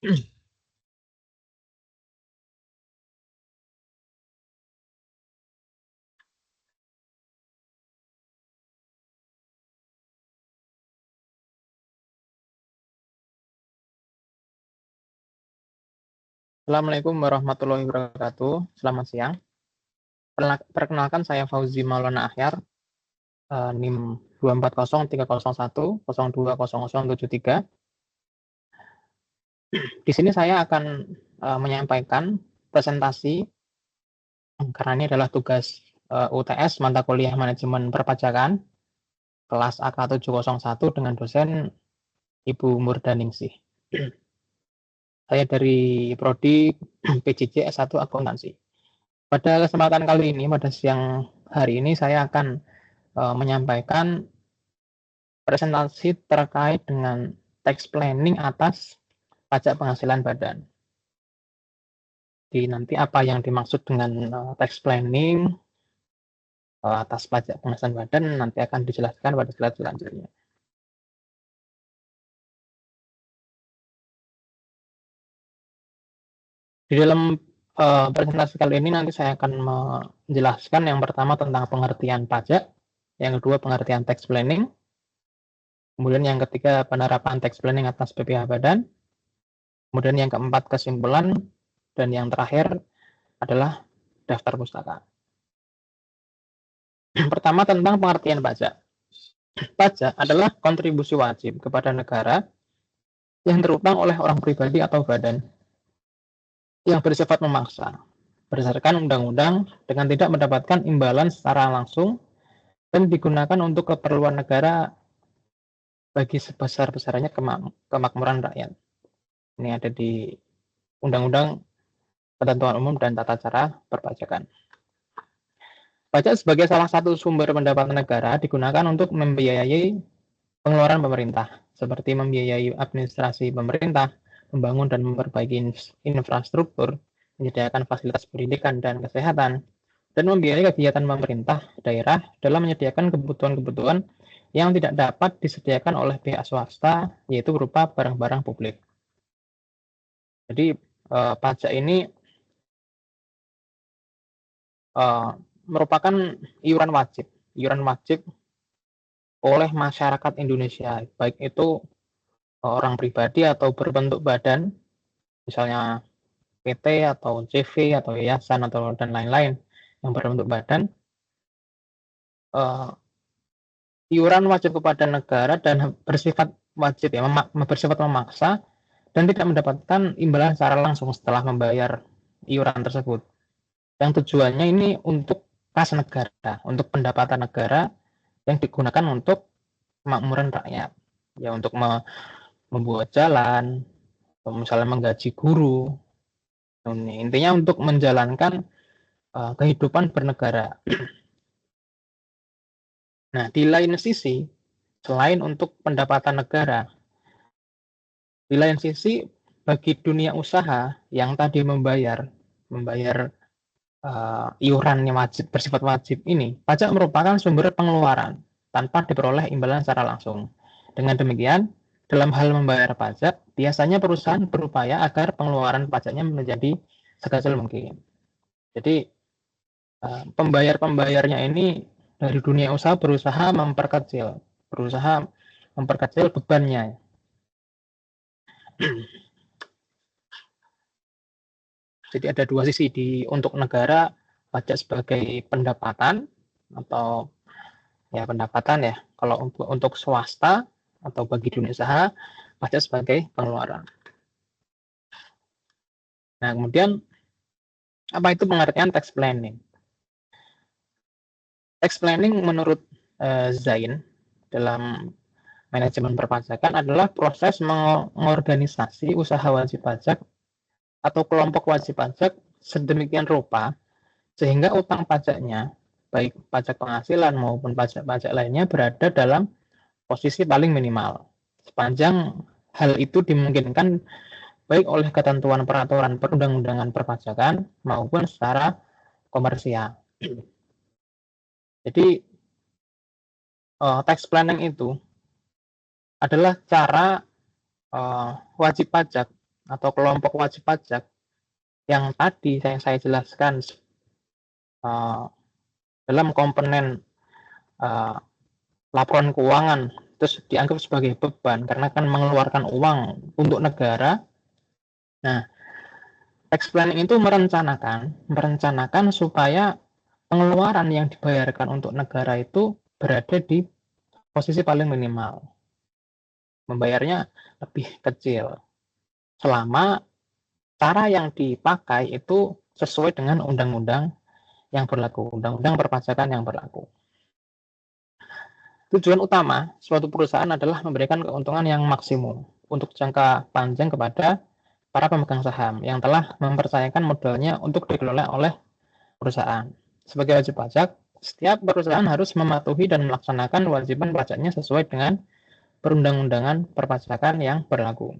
Assalamualaikum warahmatullahi wabarakatuh. Selamat siang. Perkenalkan saya Fauzi Maulana Akhyar, NIM 2403010202073. Di sini saya akan menyampaikan presentasi karena ini adalah tugas UTS mata kuliah manajemen perpajakan kelas AK 701 dengan dosen Ibu Murdaningsih. Saya dari Prodi PJJ S1 Akuntansi. Pada kesempatan kali ini, pada siang hari ini saya akan menyampaikan presentasi terkait dengan tax planning atas pajak penghasilan badan. Jadi nanti apa yang dimaksud dengan tax planning atas pajak penghasilan badan nanti akan dijelaskan pada slide selanjutnya. Di dalam presentasi kali ini nanti saya akan menjelaskan yang pertama tentang pengertian pajak, yang kedua pengertian tax planning, kemudian yang ketiga penerapan tax planning atas PPh badan, kemudian yang keempat kesimpulan, dan yang terakhir adalah daftar pustaka. Pertama tentang pengertian pajak. Pajak adalah kontribusi wajib kepada negara yang terutang oleh orang pribadi atau badan yang bersifat memaksa berdasarkan undang-undang dengan tidak mendapatkan imbalan secara langsung dan digunakan untuk keperluan negara bagi sebesar-besarnya kemakmuran rakyat. Ini ada di Undang-Undang Ketentuan Umum dan Tata Cara Perpajakan. Pajak sebagai salah satu sumber pendapatan negara digunakan untuk membiayai pengeluaran pemerintah, seperti membiayai administrasi pemerintah, membangun dan memperbaiki infrastruktur, menyediakan fasilitas pendidikan dan kesehatan, dan membiayai kegiatan pemerintah daerah dalam menyediakan kebutuhan-kebutuhan yang tidak dapat disediakan oleh pihak swasta, yaitu berupa barang-barang publik. Jadi pajak ini merupakan iuran wajib oleh masyarakat Indonesia, baik itu orang pribadi atau berbentuk badan, misalnya PT atau CV atau yayasan atau dan lain-lain yang berbentuk badan. Iuran wajib kepada negara dan bersifat wajib ya, bersifat memaksa dan tidak mendapatkan imbalan secara langsung setelah membayar iuran tersebut. Yang tujuannya ini untuk kas negara, untuk pendapatan negara yang digunakan untuk kemakmuran rakyat, ya untuk membuat jalan, misalnya menggaji guru. Intinya untuk menjalankan kehidupan bernegara. Nah, di lain sisi, selain untuk pendapatan negara, di lain sisi bagi dunia usaha yang tadi membayar iuran yang bersifat wajib ini, pajak merupakan sumber pengeluaran tanpa diperoleh imbalan secara langsung. Dengan demikian, dalam hal membayar pajak, biasanya perusahaan berupaya agar pengeluaran pajaknya menjadi sekecil mungkin. Jadi, pembayar-pembayarnya ini dari dunia usaha berusaha memperkecil bebannya. Jadi ada dua sisi untuk negara, pajak sebagai pendapatan atau ya pendapatan ya. Kalau untuk swasta atau bagi dunia usaha, pajak sebagai pengeluaran. Nah, kemudian apa itu pengertian tax planning? Tax planning menurut Zain dalam manajemen perpajakan adalah proses mengorganisasi usaha wajib pajak atau kelompok wajib pajak sedemikian rupa sehingga utang pajaknya, baik pajak penghasilan maupun pajak-pajak lainnya berada dalam posisi paling minimal. Sepanjang hal itu dimungkinkan baik oleh ketentuan peraturan perundang-undangan perpajakan maupun secara komersial. Jadi tax planning itu adalah cara wajib pajak atau kelompok wajib pajak yang tadi saya jelaskan dalam komponen laporan keuangan terus dianggap sebagai beban karena kan mengeluarkan uang untuk negara. Nah, tax planning itu merencanakan supaya pengeluaran yang dibayarkan untuk negara itu berada di posisi paling minimal. Membayarnya lebih kecil. Selama cara yang dipakai itu sesuai dengan undang-undang yang berlaku, undang-undang perpajakan yang berlaku. Tujuan utama suatu perusahaan adalah memberikan keuntungan yang maksimum untuk jangka panjang kepada para pemegang saham yang telah mempercayakan modalnya untuk dikelola oleh perusahaan. Sebagai wajib pajak, setiap perusahaan harus mematuhi dan melaksanakan kewajiban pajaknya sesuai dengan perundang-undangan perpajakan yang berlaku.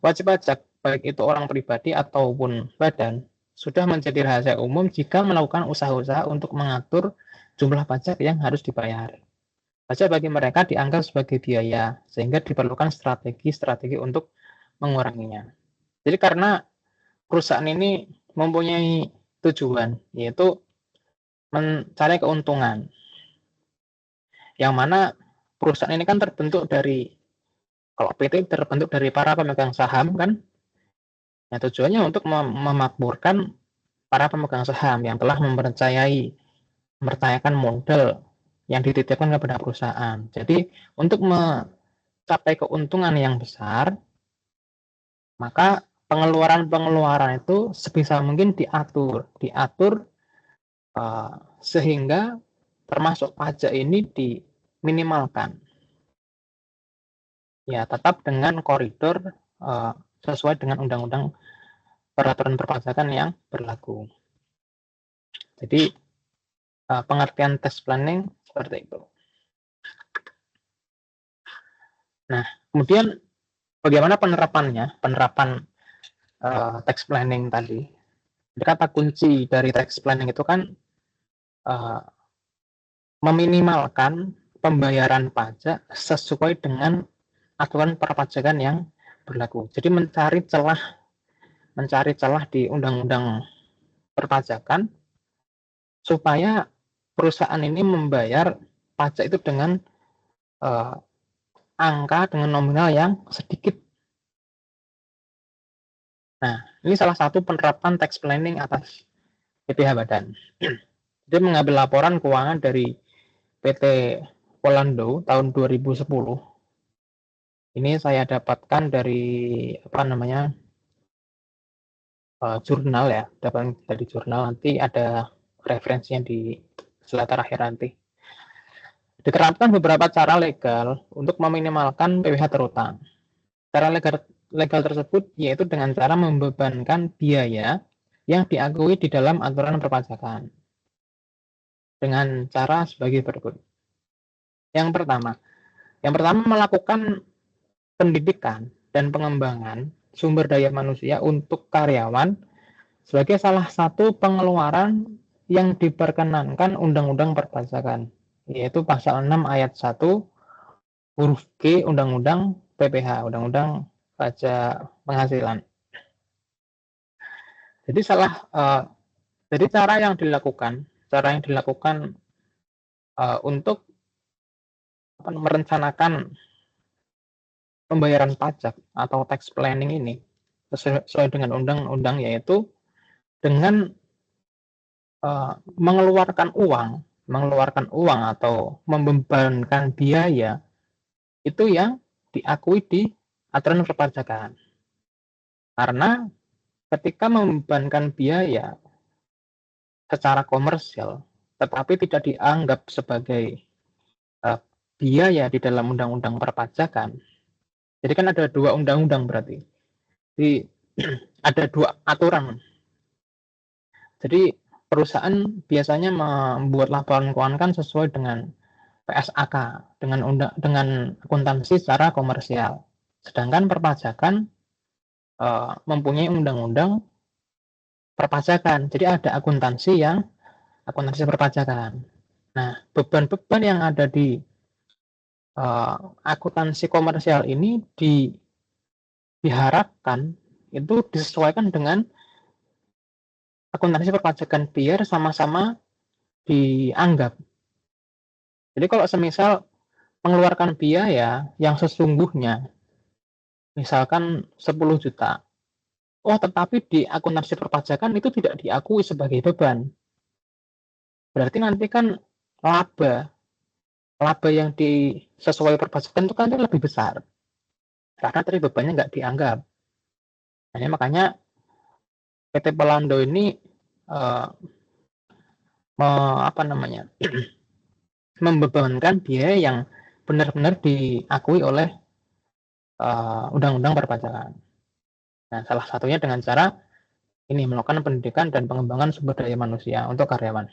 Wajib pajak, baik itu orang pribadi ataupun badan, sudah menjadi rahasia umum jika melakukan usaha-usaha untuk mengatur jumlah pajak yang harus dibayar. Pajak bagi mereka dianggap sebagai biaya, sehingga diperlukan strategi-strategi untuk menguranginya. Jadi karena perusahaan ini mempunyai tujuan, yaitu mencari keuntungan. Yang mana perusahaan ini kan terbentuk dari, kalau PT terbentuk dari para pemegang saham kan, ya tujuannya untuk memakmurkan para pemegang saham yang telah mempercayakan modal yang dititipkan kepada perusahaan. Jadi untuk mencapai keuntungan yang besar, maka pengeluaran itu sebisa mungkin diatur sehingga termasuk pajak ini diminimalkan. Ya, tetap dengan koridor sesuai dengan undang-undang peraturan perpajakan yang berlaku. Jadi pengertian tax planning seperti itu. Nah, kemudian bagaimana penerapan tax planning tadi? Kata kunci dari tax planning itu kan meminimalkan pembayaran pajak sesuai dengan aturan perpajakan yang berlaku. Jadi mencari celah di undang-undang perpajakan supaya perusahaan ini membayar pajak itu dengan angka dengan nominal yang sedikit. Nah, ini salah satu penerapan tax planning atas PPh Badan. Jadi mengambil laporan keuangan dari PT Polando tahun 2010. Ini saya dapatkan dari jurnal ya, dapat dari jurnal, nanti ada referensinya di slide terakhir nanti. Diterapkan beberapa cara legal untuk meminimalkan PPh terutang. Cara legal tersebut yaitu dengan cara membebankan biaya yang diakui di dalam aturan perpajakan dengan cara sebagai berikut. Yang pertama melakukan pendidikan dan pengembangan sumber daya manusia untuk karyawan sebagai salah satu pengeluaran yang diperkenankan Undang-Undang Perpajakan, yaitu pasal 6 ayat 1 huruf G Undang-Undang PPh, Undang-Undang Pajak Penghasilan. Jadi jadi cara yang dilakukan untuk merencanakan pembayaran pajak atau tax planning ini sesuai dengan undang-undang, yaitu dengan mengeluarkan uang atau membebankan biaya itu yang diakui di aturan perpajakan. Karena ketika membebankan biaya secara komersial tetapi tidak dianggap sebagai biaya di dalam undang-undang perpajakan, jadi kan ada dua undang-undang berarti. Jadi ada dua aturan. Jadi perusahaan biasanya membuat laporan keuangan kan sesuai dengan PSAK, dengan akuntansi secara komersial. Sedangkan perpajakan mempunyai undang-undang perpajakan. Jadi ada akuntansi perpajakan. Nah, beban-beban yang ada di akuntansi komersial ini diharapkan itu disesuaikan dengan akuntansi perpajakan biar sama-sama dianggap. Jadi kalau semisal mengeluarkan biaya yang sesungguhnya, misalkan 10 juta, tetapi di akuntansi perpajakan itu tidak diakui sebagai beban. Berarti nanti kan laba yang sesuai perpajakan itu kan lebih besar. Karena tadi bebannya nggak dianggap. Nah, makanya PT Pelando ini membebankan biaya yang benar-benar diakui oleh undang-undang perpajakan. Nah, salah satunya dengan cara ini melakukan pendidikan dan pengembangan sumber daya manusia untuk karyawan.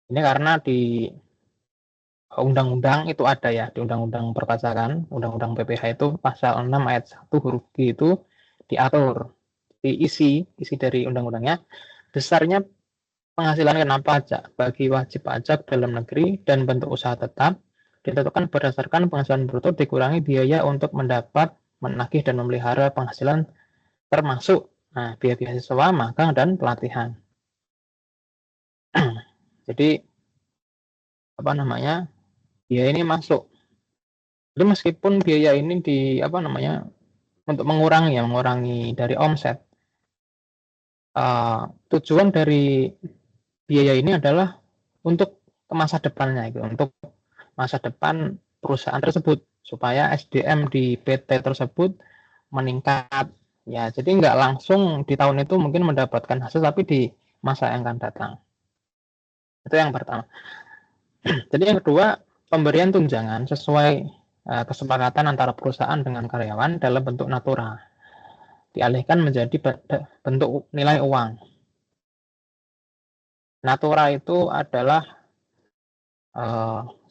Ini karena di undang-undang itu ada ya, di undang-undang perpajakan, undang-undang PPH itu pasal 6 ayat 1 huruf G itu diatur, diisi dari undang-undangnya, besarnya penghasilan kena pajak bagi wajib pajak dalam negeri dan bentuk usaha tetap ditentukan berdasarkan penghasilan bruto dikurangi biaya untuk mendapat, menagih dan memelihara penghasilan termasuk biaya beasiswa, magang dan pelatihan. Jadi biaya ini masuk. Jadi meskipun biaya ini untuk mengurangi dari omset. Tujuan dari biaya ini adalah untuk ke masa depannya, gitu, untuk masa depan perusahaan tersebut supaya SDM di PT tersebut meningkat. Ya, jadi nggak langsung di tahun itu mungkin mendapatkan hasil, tapi di masa yang akan datang. Itu yang pertama. Jadi yang kedua, pemberian tunjangan sesuai kesepakatan antara perusahaan dengan karyawan dalam bentuk natura dialihkan menjadi bentuk nilai uang. Natura itu adalah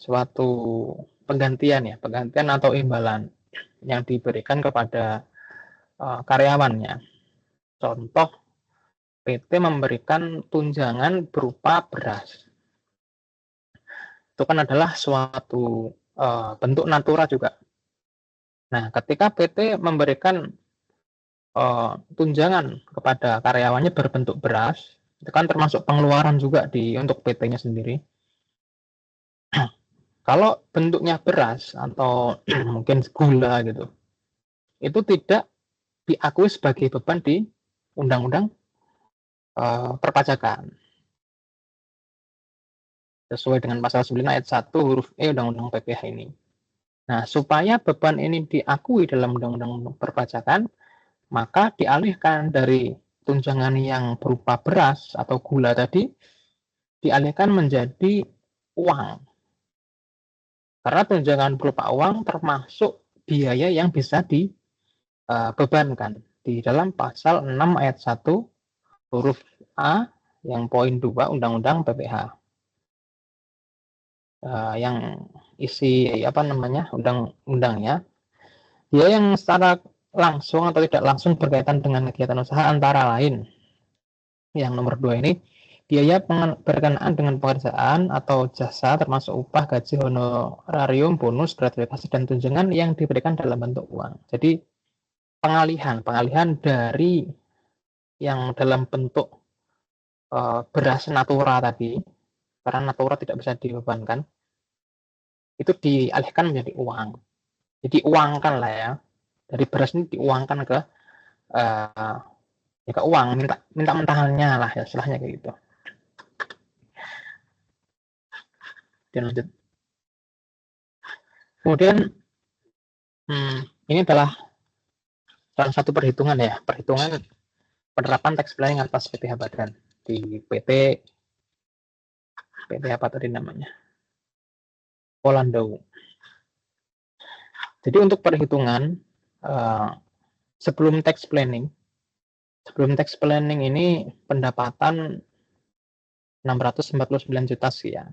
suatu penggantian atau imbalan yang diberikan kepada karyawannya. Contoh, PT memberikan tunjangan berupa beras. Itu kan adalah suatu bentuk natura juga. Nah, ketika PT memberikan tunjangan kepada karyawannya berbentuk beras, itu kan termasuk pengeluaran juga untuk PT-nya sendiri. Kalau bentuknya beras atau mungkin gula gitu, itu tidak diakui sebagai beban di undang-undang perpajakan. Sesuai dengan pasal 9 ayat 1 huruf E undang-undang PPH ini. Nah, supaya beban ini diakui dalam undang-undang perpajakan, maka dialihkan dari tunjangan yang berupa beras atau gula tadi, dialihkan menjadi uang. Karena tunjangan berupa uang termasuk biaya yang bisa dibebankan di dalam pasal 6 ayat 1 huruf A yang poin 2 Undang-Undang PPH. Yang isi undang-undangnya, biaya yang secara langsung atau tidak langsung berkaitan dengan kegiatan usaha antara lain. Yang nomor 2 ini, biaya berkenaan dengan pekerjaan atau jasa termasuk upah, gaji, honorarium, bonus, gratifikasi, dan tunjangan yang diberikan dalam bentuk uang. Jadi pengalihan dari yang dalam bentuk beras natura tadi, karena natura tidak bisa dibebankan, itu dialihkan menjadi uang. Jadi uangkan lah ya, dari beras ini diuangkan ke uang, minta mentahannya lah ya, istilahnya kayak gitu. Dan lanjut. Kemudian ini adalah salah satu perhitungan penerapan tax planning atas PPH Badan di PT apa tadi namanya, Pelando. Jadi untuk perhitungan sebelum tax planning ini pendapatan 649 juta sekian.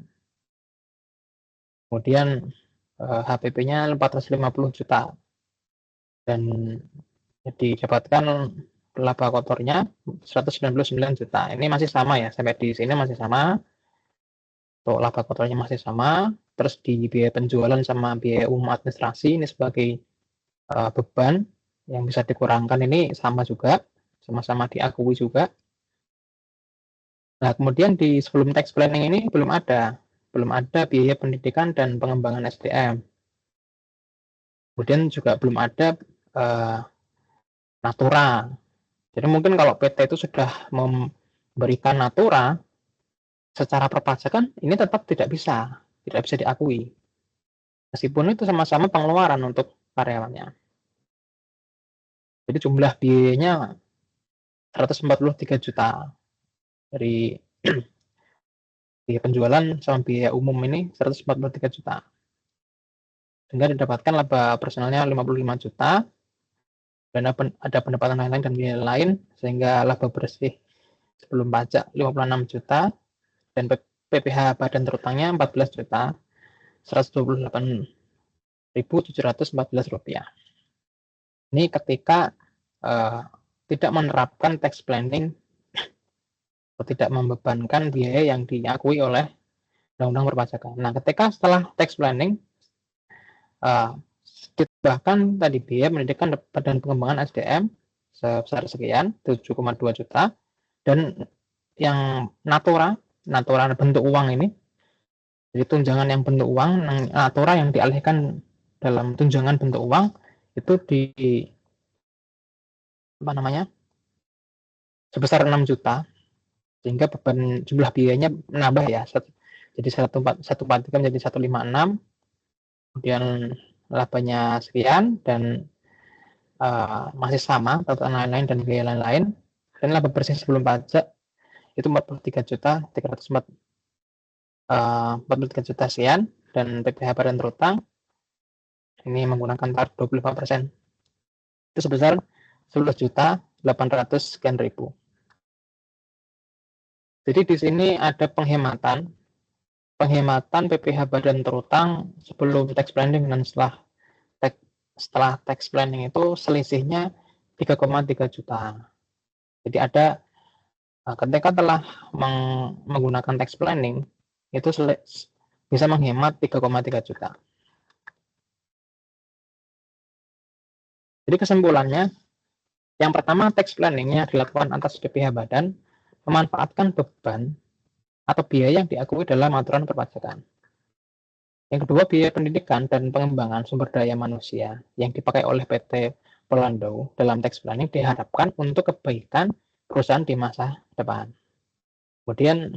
Kemudian HPP-nya 450 juta. Dan didapatkan laba kotornya 199 juta. Ini masih sama ya, sampai di sini masih sama. Untuk laba kotornya masih sama. Terus di biaya penjualan sama biaya umum administrasi ini sebagai beban yang bisa dikurangkan ini sama juga, sama-sama diakui juga. Nah, kemudian di sebelum tax planning ini belum ada biaya pendidikan dan pengembangan SDM. Kemudian juga belum ada natura. Jadi mungkin kalau PT itu sudah memberikan natura secara perpajakan, ini tetap tidak bisa diakui. Meskipun itu sama-sama pengeluaran untuk karyawannya. Jadi jumlah biayanya 143 juta dari biaya penjualan sama biaya umum ini 143 juta. Sehingga didapatkan laba personalnya 55 juta, dan ada pendapatan lain-lain dan biaya lain, sehingga laba bersih sebelum pajak 56 juta, dan PPh badan terutangnya 14 juta 128.714 rupiah. Ini ketika tidak menerapkan tax planning atau tidak membebankan biaya yang diakui oleh undang-undang perpajakan. Nah, ketika setelah tax planning ditambahkan tadi biaya pendidikan dan pengembangan SDM sebesar sekian 7,2 juta, dan yang natura bentuk uang ini, jadi tunjangan yang bentuk uang, natura yang dialihkan dalam tunjangan bentuk uang itu sebesar 6 juta, sehingga beban jumlah biayanya menambah ya, jadi 143 menjadi 156, kemudian labanya sekian, dan masih sama tata lain-lain dan biaya lain-lain, dan laba bersih sebelum pajak itu 43 juta 43 juta sekian, dan PPh badan terutang ini menggunakan tarif 25%, itu sebesar 11 juta 800 sekian ribu. Jadi di sini ada penghematan PPh badan terutang sebelum tax planning dan setelah tax planning itu selisihnya 3,3 juta. Jadi ada ketika telah menggunakan tax planning itu bisa menghemat 3,3 juta. Jadi kesimpulannya, yang pertama, tax planningnya dilakukan atas PPh badan memanfaatkan beban atau biaya yang diakui dalam aturan perpajakan. Yang kedua, biaya pendidikan dan pengembangan sumber daya manusia yang dipakai oleh PT Pelando dalam tax planning diharapkan untuk kebaikan perusahaan di masa depan. Kemudian,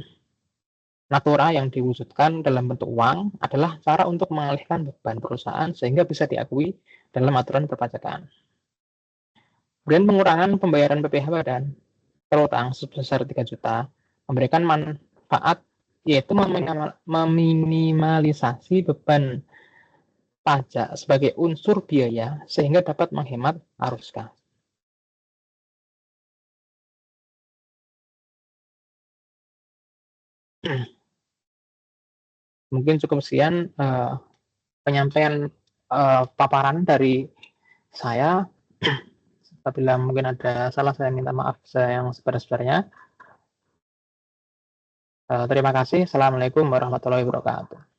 natura yang diwujudkan dalam bentuk uang adalah cara untuk mengalihkan beban perusahaan sehingga bisa diakui dalam aturan perpajakan. Kemudian pengurangan pembayaran PPh badan terutang sebesar 3 juta memberikan manfaat, yaitu meminimalisasi beban pajak sebagai unsur biaya sehingga dapat menghemat arus kas. Mungkin cukup sekian penyampaian paparan dari saya. Apabila mungkin ada salah, saya minta maaf yang sebesar-besarnya. Terima kasih. Assalamualaikum warahmatullahi wabarakatuh.